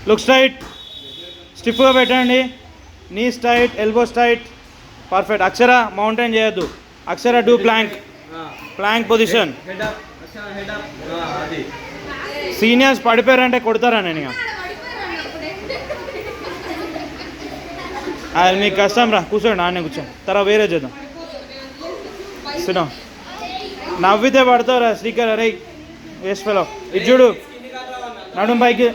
Look straight, స్టిఫ్గా పెట్టండి, knee straight, elbow straight, perfect. Akshara mountain చేయొద్దు, Akshara do plank, plank position. Seniors పడిపోయారంటే కొడతారా నేను ఇక? అది మీకు కష్టం రా, కూర్చోండి నాన్నే కూర్చోండి, తర్వాత వేరే చేద్దాం. సిద్ధం, నవ్వితే పడతావురా శ్రీకర్. అరే వేస్ట్ ఫెలో, ఇది చూడు, నడుం పైకి,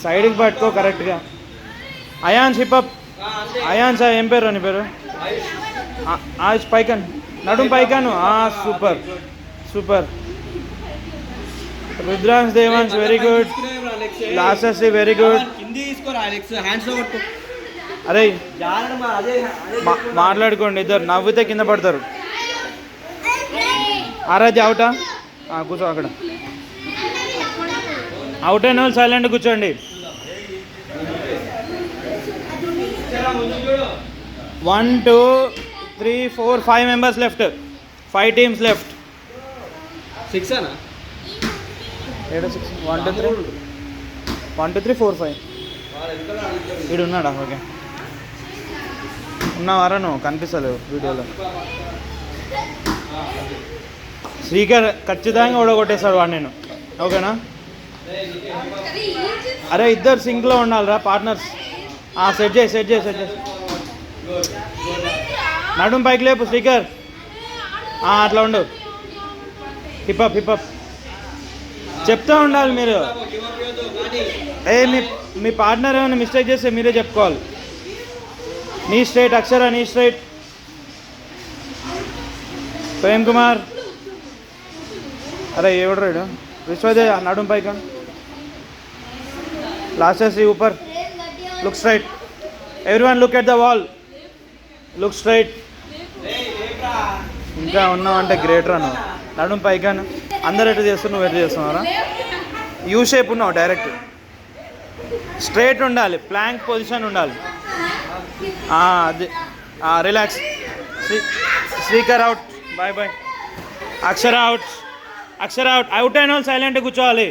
సైడ్కి పట్టుకో కరెక్ట్గా. అయాన్స్ హిప్అప్, అయాన్స్ ఏం పేరు నీ పేరు? పైకన్, నడుం పైకాను, super super. Rudransh Devansh very good, లాసెస్ వెరీ గుడ్. అరే మాట్లాడుకోండి ఇద్దరు, నవ్వితే కింద పడతారు. ఆరాధ్య అవుటా, కూర్చో అక్కడ. అవుట్ అయిన వాళ్ళు సైలెంట్ కూర్చోండి. 1 2 3 4 5 మెంబర్స్ లెఫ్ట్, 5 టీమ్స్ లెఫ్ట్. 6 అనా? 1 2 3 1 2 3 4 5. వీడు ఉన్నాడా? ఓకే, ఉన్నావారా? నువ్వు కనిపిస్తలేవు వీడియోలో. శ్రీకర్ ఖచ్చితంగా ఓడగొట్టేస్తాడు వాడు నేను, ఓకేనా? అరే ఇద్దరు సింక్లో ఉండాలిరా పార్ట్నర్స్. సెట్ చేయి, సెట్ చేయి, సెట్ చేయి. నడుం పైకి లేపు శ్రీకర్, అట్లా ఉండు. హిప్అప్ హిప్అప్ చెప్తూ ఉండాలి మీరు. మీ పార్ట్నర్ ఏమైనా మిస్టేక్ చేస్తే మీరే చెప్పుకోవాలి. నీ స్ట్రైట్ అక్షర, నీ స్ట్రైట్. ప్రేమ్ కుమార్, అరే ఎవడు రైడు? విశ్వదేవ్ నడుం పైక, లాస్టెస్ ऊपर, look straight. Everyone look at the wall, look straight. ఇంకా ఉన్నావంటే గ్రేట్ రా నువ్వు. నడుం పైకాను, అందరు ఎటు చేస్తున్నావు, నువ్వు ఎటు చేస్తున్నావురా? యూ షేప్ ఉన్నావు, డైరెక్ట్ స్ట్రైట్ ఉండాలి, ప్లాంక్ పొజిషన్ ఉండాలి. అది relax. Srikar out, bye bye. Akshara out, Akshara out. Out అయిన వాళ్ళు సైలెంట్గా కూర్చోవాలి.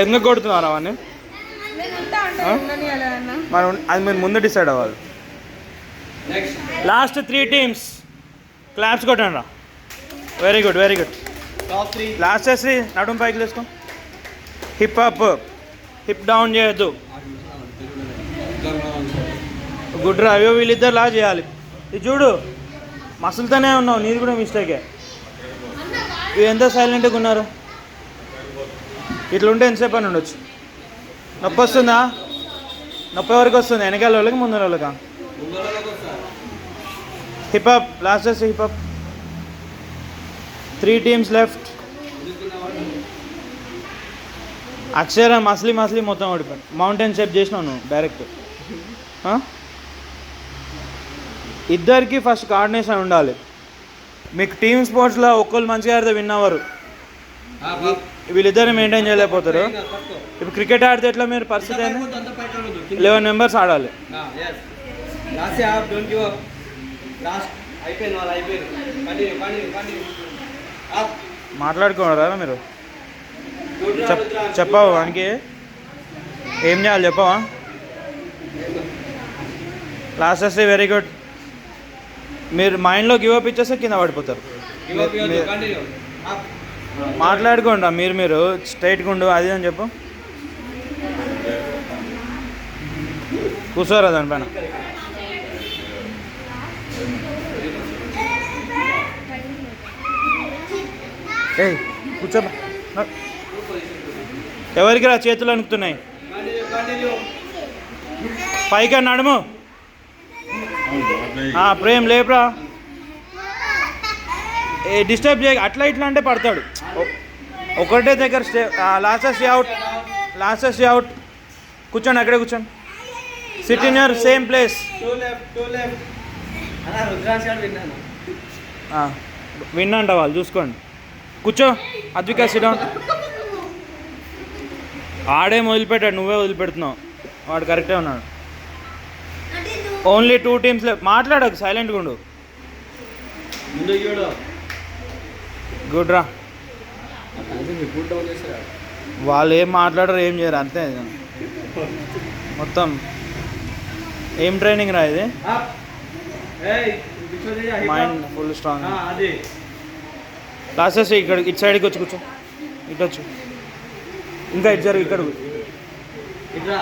ఎందుకు కొడుతున్నారు అవన్నీ? మరి అది మీరు ముందు డిసైడ్ అవ్వాలి. లాస్ట్ 3 టీమ్స్ క్లాప్స్ కొట్టండి రా. Very good, very good. Last చేసి నడుం పైకి వేసుకో. హిప్ అప్, హిప్ డౌన్ చేయొద్దు. గుడ్ రా. అయ్యో వీళ్ళిద్దరు లా చేయాలి. ఇది చూడు, మసులుతోనే ఉన్నావు, నీది కూడా మిస్టేకే. ఇవి ఎంత సైలెంట్గా ఉన్నారు. ఇట్లా ఉంటే ఎంతసేపు అని ఉండొచ్చు. నొప్పి వస్తుందా? నొప్పి ఎవరికి వస్తుంది? వెనకాల వాళ్ళకి, ముందు వాళ్ళకా? Hip up, last hip up. 3 teams left. Akshara మసిలి మసిలి మొత్తం ఓడిపోయాడు. మౌంటైన్ షేప్ చేసినావు నువ్వు డైరెక్ట్. ఇద్దరికి ఫస్ట్ కోఆర్డినేషన్ ఉండాలి. మీకు టీమ్ స్పోర్ట్స్లో ఒక్కళ్ళు మంచిగా ఆడితే విన్ అవ్వరు. వీళ్ళిద్దరిని మెయింటైన్ చేయలేకపోతారు. ఇప్పుడు క్రికెట్ ఆడితే ఎట్లా మీరు పరిస్థితి ఏంది? 11 మెంబర్స్ ఆడాలి. మాట్లాడుకోరా మీరు? చెప్పావు వానికి ఏం చేయాలి చెప్పవా? లాస్ట్ వస్తే వెరీ గుడ్. మీరు మైండ్లో గివప్ ఇచ్చేస్తే కింద పడిపోతారు. మాట్లాడుకోండి మీరు స్ట్రైట్గా ఉండు అది అని చెప్పు. కూర్చోరా దానిపైన. ఏయ్ కూర్చోబా. ఎవరికి రా చేతులు అనుకుతున్నాయి? పైగా నడుము. ప్రేమ్ లేపురా. డిస్టర్బ్ చేయ, అట్లా ఇట్లా అంటే పడతాడు. ఒకటే దగ్గర లాస్టెస్ అవుట్, లాస్టెస్ అవుట్. కూర్చోండి, అక్కడే కూర్చోండి. Sit in your same place. విన్నంట వాళ్ళు, చూసుకోండి. కూర్చో అద్విక, సిట్ డౌన్. ఆడేం వదిలిపెట్టాడు, నువ్వే వదిలిపెడుతున్నావు. వాడు కరెక్టే ఉన్నాడు. Only 2 teams left. మాట్లాడకు, సైలెంట్గా ఉండు. ముందు చూడు. గుడ్ రా. రిపోర్ట్ డౌన్ చేశారు. వాళ్ళు ఏం మాట్లాడరు, ఏం చేయరు, అంతే. మొత్తం ఏం ట్రైనింగ్ రా ఇది? Mind full strong. అది క్లాసెస్ ఇక్కడ ఇటు సైడ్కి వచ్చి కూర్చో, ఇటు వచ్చు, ఇంకా ఇటు జరుగు, ఇక్కడ ఇట్లా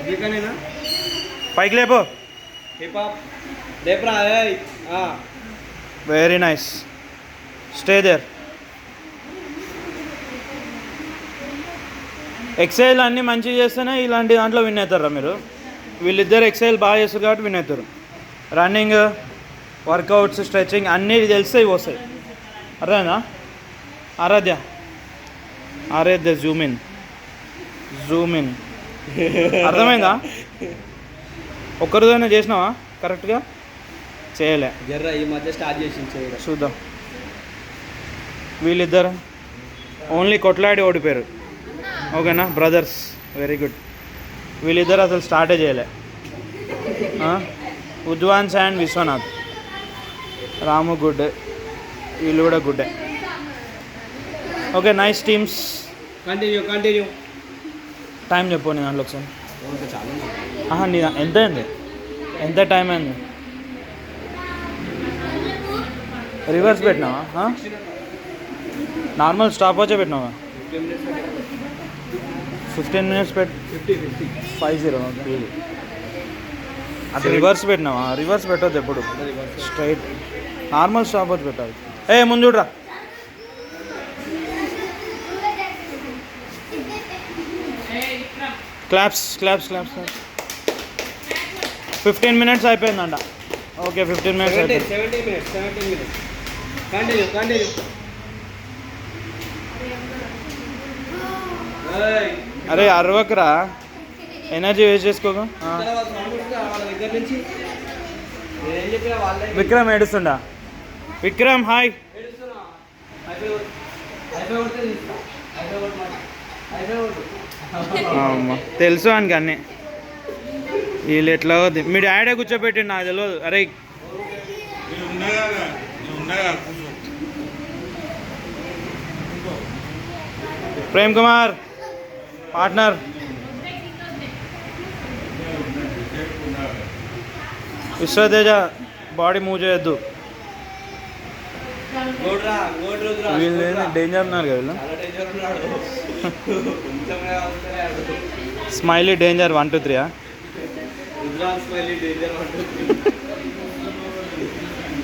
అదికనేనా పైకి లేపో. హిప్ హాప్ లేపరా. Very nice, stay there. Exercise అన్నీ మంచిగా చేస్తేనే ఇలాంటి దాంట్లో విన్ అవుతారా మీరు. వీళ్ళిద్దరు ఎక్సైజ్ బాగా చేస్తారు కాబట్టి విన్ అవుతారు. రన్నింగ్, వర్కౌట్స్, స్ట్రెచింగ్ అన్నీ తెలిస్తే ఇవి వస్తాయి. అర్థమైందా? ఆరాధ్య జూమ్ ఇన్. అర్థమైందా? ఒక్కరిదైనా చేసినావా కరెక్ట్గా? చేయలే. జర్రా ఈ మధ్య స్టార్ట్ చేసింది చేయడం. చూద్దాం. వీళ్ళిద్దరు ఓన్లీ కొట్లాడి ఓడిపోయారు. ఓకేనా బ్రదర్స్? Very good. వీళ్ళిద్దరు అసలు స్టార్టే చేయలే. ఉద్వాన్స్ అండ్ విశ్వనాథ్. రాము గుడ్, వీళ్ళు కూడా గుడ్డే. Okay, nice teams. Continue. Time చెప్పు నీ దాంట్లో ఒకసారి. చాలా నీ ఎంత అయింది? ఎంత టైం అయింది? రివర్స్ పెట్టినావా? నార్మల్ స్టాప్ వచ్చే పెట్టినావా? 15 minutes పెట్టి 50. అది రివర్స్ పెట్టినావా? రివర్స్ పెట్టద్దు ఎప్పుడు, స్ట్రైట్ నార్మల్ స్టాప్ వచ్చి పెట్టాలి. ముందు చూడరా. క్లాప్స్. 15 minutes అయిపోయిందంట. ఓకే, 15 minutes అయిపోయింది. 17 minutes. కంటిన్యూ. అరే అరవకరా, ఎనర్జీ వేస్ట్ చేసుకోగా. విక్రమ్ ఏడుస్తుండా? విక్రమ్ హాయ్. తెలుసు ఆయనకి అన్నీ. వీళ్ళు ఎట్లా మీ డాడీ కూర్చోబెట్టిండు నాకు తెలియదు. అరే Prem Kumar partner. Vishwateja body move చేయొద్దు. వీళ్ళు డేంజర్ ఉన్నారు కదా వీళ్ళు. Smiley danger 1 2 3.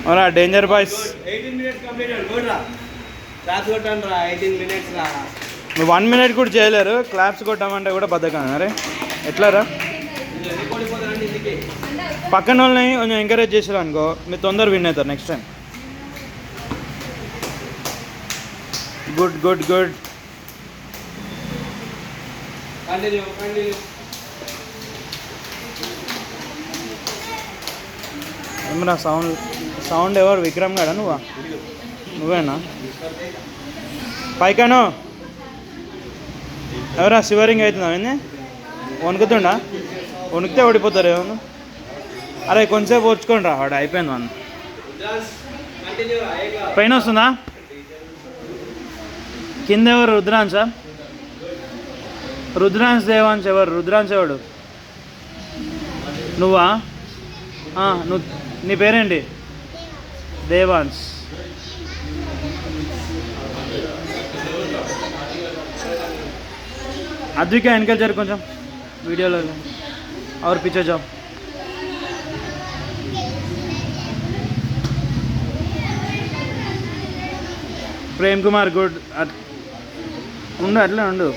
అవునా డేంజర్ బాయ్స్? 18 minutes completed. గోడ్రా క్లాస్ కొట్టండి రా. 18 minutes రా. 1 minute కూడా చేయలేరు. క్లాప్స్ కొట్టామంటే కూడా బద్దకం. అరే ఎట్లా రా? పక్కన వాళ్ళని కొంచెం ఎంకరేజ్ చేసారు అనుకో, మీరు తొందర విన్ అవుతారు నెక్స్ట్ టైం. గుడ్. కంటిన్యూ. ఏమన్నా సౌండ్ ఎవరు? విక్రమ్ గాడా? నువ్వేనా? పైకాను ఎవరా? శివరింగ్ అవుతుందా? ఏంది వణుకుతుండా? వణుకుతే ఓడిపోతారు ఏమన్నా. అరే కొంచెంసేపు వచ్చుకోండి రా, వాడు అయిపోయింది. మన పెయిన్ వస్తుందా? కింద ఎవరు? రుద్రాంశా? రుద్రాంశ్ దేవాంశ్ ఎవరు? రుద్రాంశ్ ఎవడు? నువ్వా? నువ్వు, నీ పేరేంటి? దేవాంశ్. అద్విక వెనకాల జరు కొంచెం వీడియోలో. और पीछे जाओ. ప్రేమ్ కుమార్ గుడ్. ఉండు అట్లా ఉండు.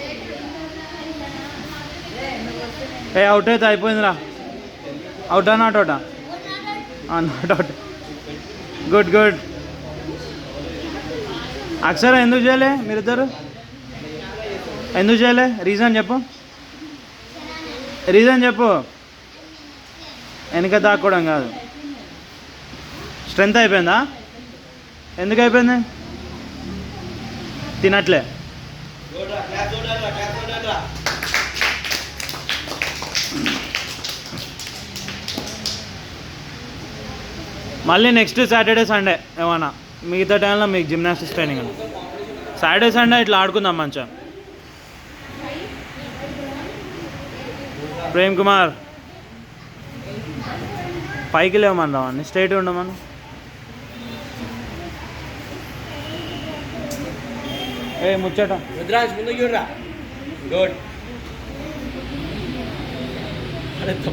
అవుట్ అయితే అయిపోయిందిరా. అవుటా నాట్ అవుటా? Not out. గుడ్. అక్షర ఎందుకు చేయలే మీరిద్దరు? ఎందుకు చేయలే? రీజన్ చెప్పు. వెనక దాక్కోవడం కాదు. స్ట్రెంత్ అయిపోయిందా? ఎందుకు అయిపోయింది? తినట్లే. మళ్ళీ నెక్స్ట్ సాటర్డే సండే ఏమన్నా మిగతా టైంలో మీకు జిమ్నాస్టిక్స్ ట్రైనింగ్ అని సాటర్డే సండే ఇట్లా ఆడుకుందాం మంచిగా. ప్రేమ్ కుమార్ పైకి లేవమని రావండి, స్ట్రైట్ ఉండమని. ఏ ముచ్చట రుద్రాజ్ ముందుకు చూడరా. గుడ్.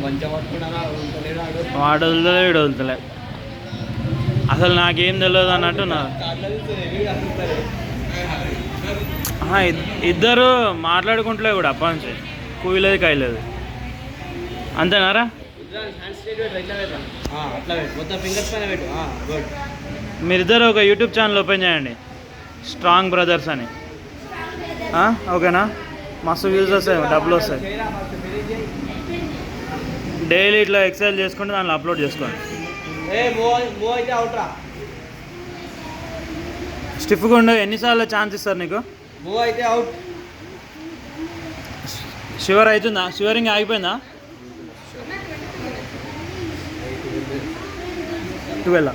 మంచిగా పట్టుకున్నారా. వాడు వదులుతలే వీడు వదులుతలే, అసలు నాకేం తెలియదు అన్నట్టు నా ఇద్దరు మాట్లాడుకుంటలే కూడా అప్పటి నుంచి కూయలేదు కాయలేదు అంతేనారా. మీరిద్దరు ఒక యూట్యూబ్ ఛానల్ ఓపెన్ చేయండి, స్ట్రాంగ్ బ్రదర్స్ అని. ఓకేనా, మస్తు వ్యూస్ వస్తాయి, డబ్బులు వస్తాయి. డైలీ ఇట్లా ఎక్సర్సైజ్ చేసుకుంటే దాంట్లో అప్లోడ్ చేసుకోండి. స్టిఫ్గా ఉండవు. ఎన్నిసార్లు ఛాన్స్ ఇస్తారు నీకు? అయితే అవుట్. షివర్ అవుతుందా? షివరింగ్ ఆగిపోయిందా? 12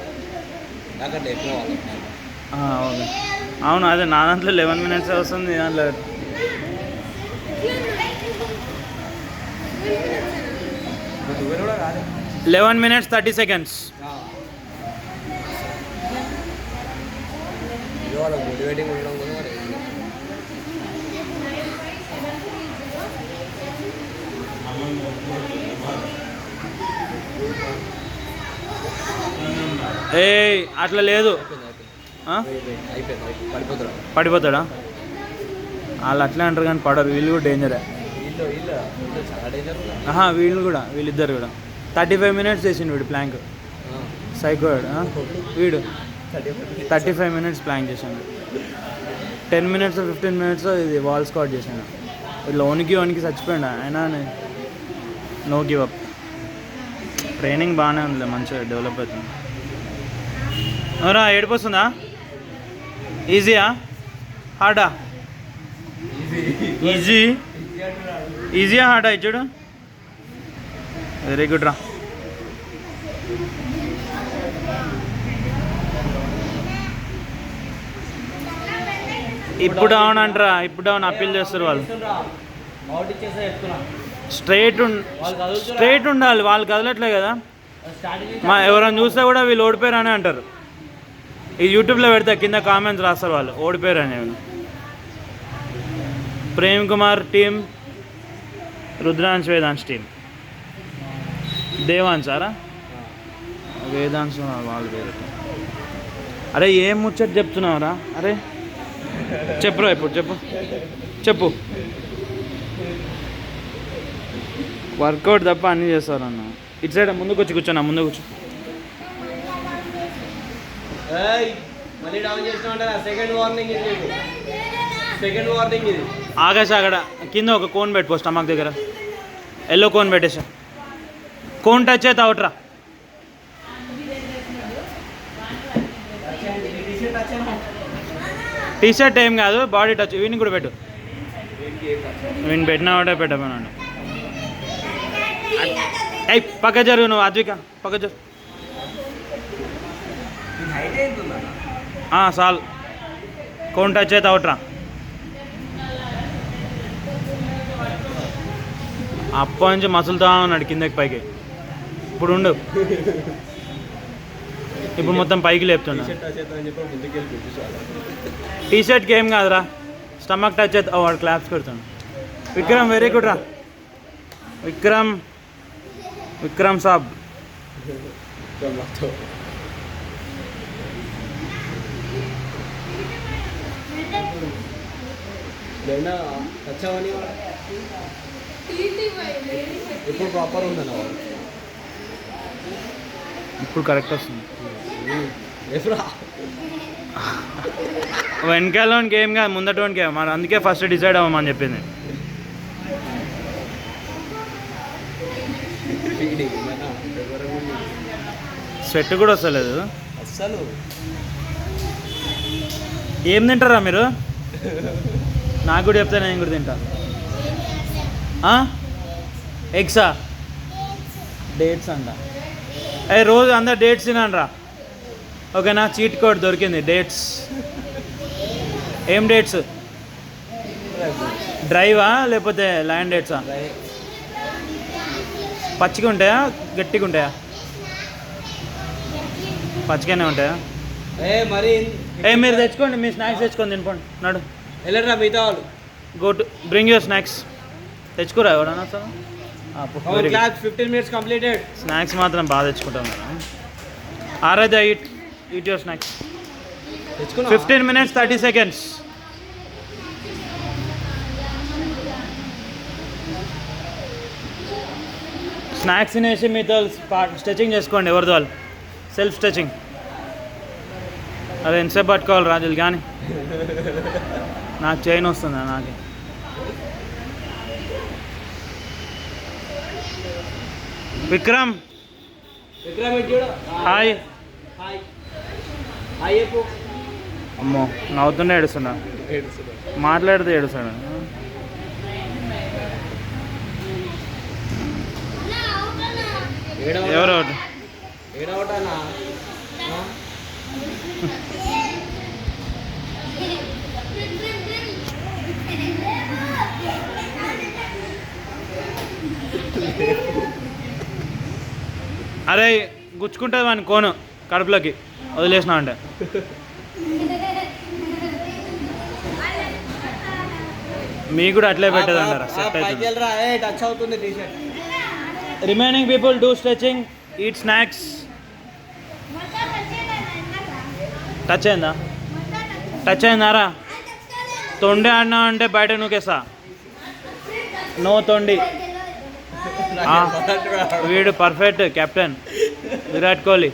ఓకే. అవును, అదే నా దాంట్లో 11 minutes వస్తుంది, దాంట్లో 11 minutes 30 seconds. మోటివేటింగ్ ఉండడం కూడా ఏ అట్లా లేదు. పడిపోతాడా? వాళ్ళు అట్లే అంటారు కానీ పడరు. వీళ్ళు కూడా డేంజరే. వీళ్ళిద్దరు కూడా 35 minutes చేసిండు వీడు ప్లాంక్. సైకో వీడు 35 minutes ప్లాంక్ చేసాడు. 10 minutes 15 minutes ఇది వాల్ స్క్వాట్ చేశాను. ఇట్లా వణికి చచ్చిపోయాడు. అయినా నో గివ్ అప్. ట్రైనింగ్ బాగానే ఉంది, మంచిగా డెవలప్ అవుతుంది. ఎవరా ఏడుపు వస్తుందా? ఈజీయా హార్డా? ఈజీయా హార్డా ఇచ్చాడు? వెరీ గుడ్ రా. ఇప్పుడు డౌన్ అంటారా? ఇప్పుడు డౌన్ అప్పీల్ చేస్తారు వాళ్ళు. స్ట్రైట్ ఉండాలి. వాళ్ళు కదలట్లే కదా. ఎవరైనా చూస్తే కూడా వీళ్ళు ఓడిపోయారు అని అంటారు. ఈ యూట్యూబ్లో పెడితే కింద కామెంట్స్ రాస్తారు వాళ్ళు ఓడిపోయారు అని. Prem Kumar team, Rudransh Vedansh team. దేవాంశ్ సారా? వేదాంశ్ వాళ్ళు వేరే. అరే ఏం ముచ్చట చెప్తున్నావురా? అరే చెప్పురా, ఇప్పుడు చెప్పు. వర్కౌట్ తప్ప అన్నీ చేస్తారు అన్న. ఇటు సైడ్ ముందుకు వచ్చి కూర్చోన్నా, ముందు కూర్చో. ఆకాశ అక్కడ కింద ఒక కోన్ పెట్టుకో, స్టమక్ దగ్గర ఎల్లో కోన్ పెట్టేసా. కోన్ టచ్ అయితే అవుట్రా. టీషర్ట్ ఏం కాదు, బాడీ టచ్. వీడిని కూడా పెట్టు. వీడిని పెట్టినా ఒకటే పెట్టమన్నాడు. అయ్యి పక్క జరుగు నువ్వు, అద్విక పక్క జరుగు. చాలు. కోన్ టచ్ అయితే అవుట్రా. అప్పటి నుంచి మసులుతా ఉన్నాడు కిందకి పైకి. ఇప్పుడు ఉండు, ఇప్పుడు మొత్తం పైకి లేపుతున్నా. టీషర్ట్కి ఏం కాదురా, స్టమక్ టచ్ అయితే వాడు క్లాప్స్ పెడుతుండు. విక్రమ్ వెరీ గుడ్ రా. విక్రమ్ సాబ్. ఇప్పుడు ప్రాపర్ ఉందన్న, ఇప్పుడు కరెక్ట్ వస్తుంది. వెనకాలకి ఏం కాదు, ముందటోనికి మరి. అందుకే ఫస్ట్ డిసైడ్ అవ్వమని చెప్పింది. స్వెట్ కూడా వస్తలేదు అస్సలు. ఏం తింటారా మీరు? నాకు కూడా చెప్తే నేను కూడా తింటా. ఎగ్సా? డేట్స్ అంట. రోజు అందరు డేట్స్ తినండి రా. ఓకేనా, చీట్ కోడ్ దొరికింది. డేట్స్ ఏం డేట్స్? డ్రైవా లేకపోతే ల్యాండ్ డేట్సా? పచ్చిగా ఉంటాయా గట్టిగా ఉంటాయా? పచ్చిగానే ఉంటాయా? మరి మీరు తెచ్చుకోండి, మీ స్నాక్స్ తెచ్చుకొని తినిపోండి. నడు వెళ్ళరా మిగతా వాళ్ళు. Go to bring your snacks. తెచ్చుకోరా ఎవరన్నా సార్? 15 minutes completed. స్నాక్స్ మాత్రం బాగా తెచ్చుకుంటాం కదా. Aradhya eat your snacks. 15 minutes 30 seconds. Snacks తినేసి మీతో స్ట్రెచింగ్ చేసుకోండి, ఎవరిదో వాళ్ళు సెల్ఫ్ స్ట్రెచింగ్. అదే ఎంతసేపు పట్టుకోవాలి రాజులు కానీ నాకు చైన్ వస్తుంది నాకు. విక్రమ్ హాయ్. అమ్మో నవ్వుతుండే ఏడుస్తున్నా, మాట్లాడితే ఏడుస్తాడు. ఎవరు అరే గుచ్చుకుంటుంది వాని కోను కడుపులోకి వదిలేసినా అంటే. మీకు కూడా అట్లే పెట్టదు అంటారా? సెట్ అవుతుంది. Remaining people do stretching, eat snacks. Touch అయిందా? టచ్ అయిందారా? తొండి ఆడినా అంటే బయట నూకేసా. నో తొండి. వీడు పర్ఫెక్ట్ కెప్టెన్ విరాట్ కోహ్లీ.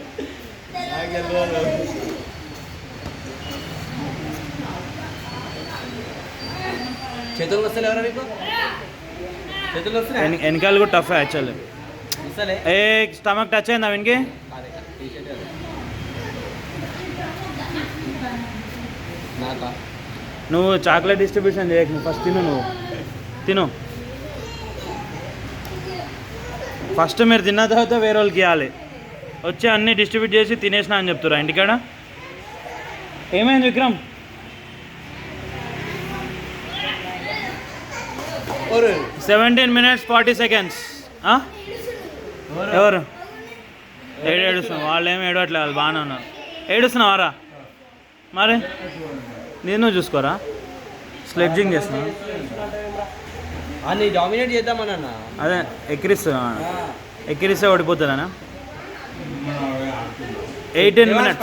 చేతులు వస్తలే ఎవరా మీకు? చేతులు వస్తున్నాయి. వెనకాల కూడా టఫ్ యాక్చువల్లీ. ఏ స్టమక్ టచ్ అయిందా వీనికి? నువ్వు చాక్లెట్ డిస్ట్రిబ్యూషన్ చేయకు, నువ్వు ఫస్ట్ తిను. నువ్వు తిను ఫస్ట్. మీరు తిన్న తర్వాత వేరే వాళ్ళకి ఇవ్వాలి. వచ్చి అన్నీ డిస్ట్రిబ్యూట్ చేసి తినేసినా అని చెప్తురా ఇంటికాడ. ఏమైంది విక్రమ్? 17 minutes 40 seconds. ఎవరు ఏడుస్తున్నావు? వాళ్ళు ఏమి ఏడవట్లేదు, వాళ్ళు బాగానే ఉన్నారు. ఏడుస్తున్నావారా మరి? నేను చూసుకోరా, స్లెడ్జింగ్ చేస్తున్నా. డామినేట్ చేద్దామన్నా. అదే ఎక్కిరిస్తే ఓడిపోతుందనా? 18 minutes.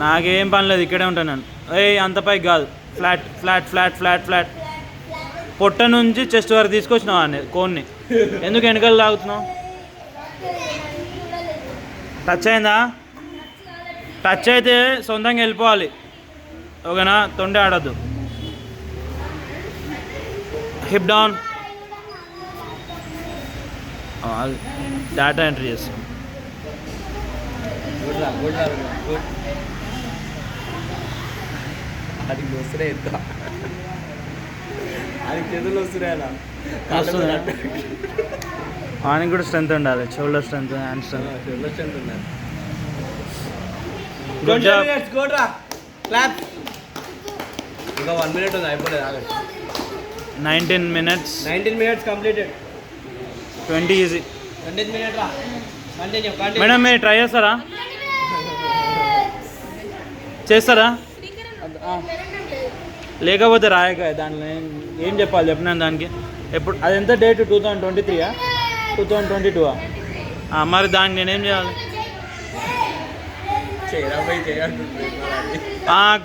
నాకేం పని లేదు, ఇక్కడే ఉంటాను నేను. అంత పైకి కాదు, flat flat flat flat flat. పొట్ట నుంచి చెస్ట్ వరకు తీసుకొచ్చినావు అని కోన్ని. ఎందుకు వెనకాల లాగుతున్నావు? టచ్ అయిందా? టచ్ అయితే సొంతంగా వెళ్ళిపోవాలి, ఓకేనా? తొండి ఆడద్దు. Hip down. డేటా ఎంట్రీ చేస్తాం. అది వస్తున్నాయి, అది చేతులు వస్తున్నాయి. ఆయనకి కూడా స్ట్రెంత్ ఉండాలి, shoulder strength, hand strength. Shoulder strength ఉండాలి. Good job. ఇంకా 1 minute ఉంది, అయిపోలేదు. 19 minutes. 19 minutes completed. 20 easy. 20 minutes రా. కంటిన్యూ. మేడం మీరు ట్రై చేస్తారా? చేస్తారా? లేకపోతే రాయక దాంట్లో ఏం చెప్పాలి చెప్పినాను దానికి. ఎప్పుడు అది ఎంత డేట్? 2023 2022? మరి దానికి నేనేం చేయాలి?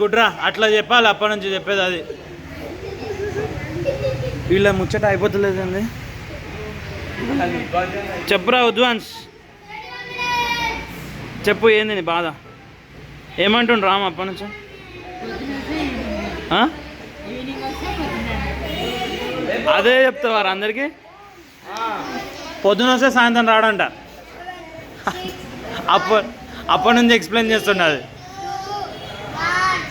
గుడ్రా అట్లా చెప్పాలి, అప్పటి నుంచి చెప్పేది అది. వీళ్ళ ముచ్చట అయిపోతలేదండి. చెప్పురా ఉద్వాన్స్, చెప్పు ఏంది నీ బాధ? ఏమంటుండ్రు రామ్ అప్పటి నుంచి? అదే చెప్తావారు అందరికీ? పొద్దున వస్తే సాయంత్రం రాడంట. అప్పటి నుంచి ఎక్స్ప్లెయిన్ చేస్తుండదు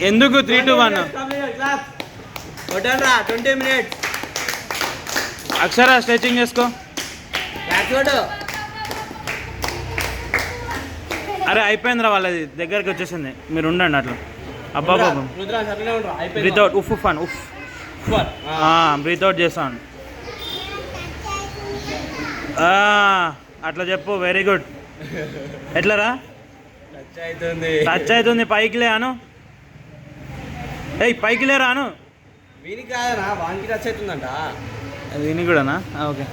ఎందుకు. 3 to 1. 20 minutes. అక్షర స్ట్రెచింగ్ చేసుకో. అరే అయిపోయిందిరా వాళ్ళది దగ్గరికి వచ్చేసింది మీరు ఉండండి అట్లా అబ్బా బాబు రుద్రాజ్ అట్లనే ఉండరా అయిపోయింది బ్రీత్ అవుట్ ఉఫ్ అని ఉఫ్ బ్రీత్ అవుట్ చేస్తాను అట్లా చెప్పు వెరీ గుడ్ ఎట్లరా టచ్ అవుతుంది టచ్ అవుతుంది పైకి లేను ఏయ్ పైకి లే రాను వీనికి కాదనా వానికి టచ్ అవుతుందంట దీనికి కూడానా ఓకే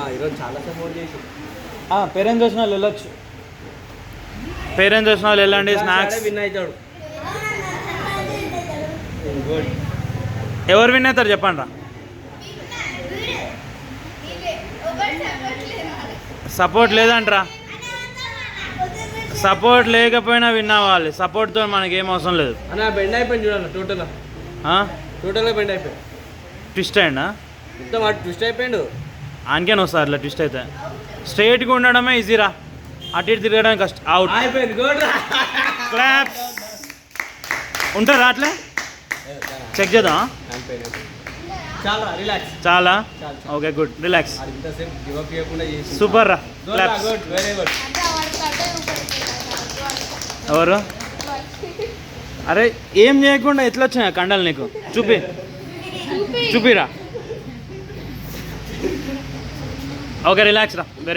ఈరోజు చాలా సపోర్ట్ చేసి పేరెంట్స్ వచ్చిన వాళ్ళు వెళ్ళొచ్చు పేరెంట్స్ వచ్చిన వాళ్ళు వెళ్ళండి స్నాక్స్ విన్ అవుతాడు గుడ్ ఎవరు విన్ అవుతారు చెప్పండి రా సపోర్ట్ లేదంటరా సపోర్ట్ లేకపోయినా విన్ అవ్వాలి సపోర్ట్తో మనకి ఏం అవసరం లేదు అన్న బెండ్ అయిపోయింది చూడాలి టోటల్గా బెండ్ అయిపోయింది ట్విస్ట్ అయ్యిందా మొత్తం వాడు ట్విస్ట్ అయిపోయాడు ఆనికేనా వస్తుంది అట్లా ట్విస్ట్ అయితే స్ట్రైట్గా ఉండడమే ఈజీరా అటు ఇటు తిరగడానికి కష్టం అవుట్ అయిపోయింది గుడ్ క్లాప్స్ ఉంటారా అట్లే చెక్ చేద్దాం చాలా రిలాక్స్ చాలా ఓకే గుడ్ రిలాక్స్ ఇంతసేపు గివ్ అప్ చేయకుండా చేసి సూపర్ రా క్లాప్స్ గుడ్ వెరీ గుడ్ ఎవరు అరే ఏం చేయకుండా ఎట్లా వచ్చినాయి కండలు నీకు చూపిరా ఓకే రిలాక్స్ రా వెరీ